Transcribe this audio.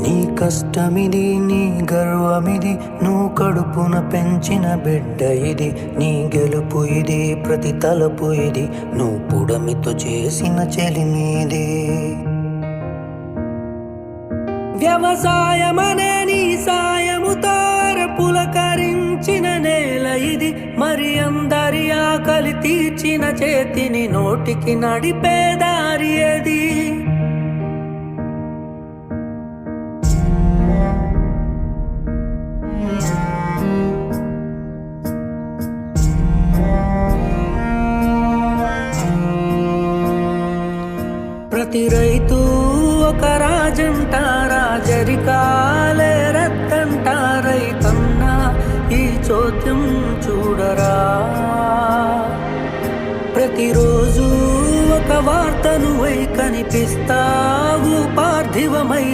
నీ కష్టమిది, నీ గర్వమిది, నువ్వు కడుపున పెంచిన బిడ్డ ఇది. నీ గెలుపు ఇది, ప్రతి తలపు ఇది, నువ్వు పుడమితో చేసిన చెలిమీది. వ్యవసాయమనే నీ సాయముతో పులకరించిన నేల ఇది. మరి అందరి ఆకలి తీర్చిన చేతిని నోటికి నడిపే దారి అది. ప్రతి రైతు ఒక రాజంట, రాజరికాలే రత్తంట. రైతన్నా ఈ చోద్యం చూడరా, ప్రతిరోజు ఒక వార్తను వై కనిపిస్తావు పార్థివమై.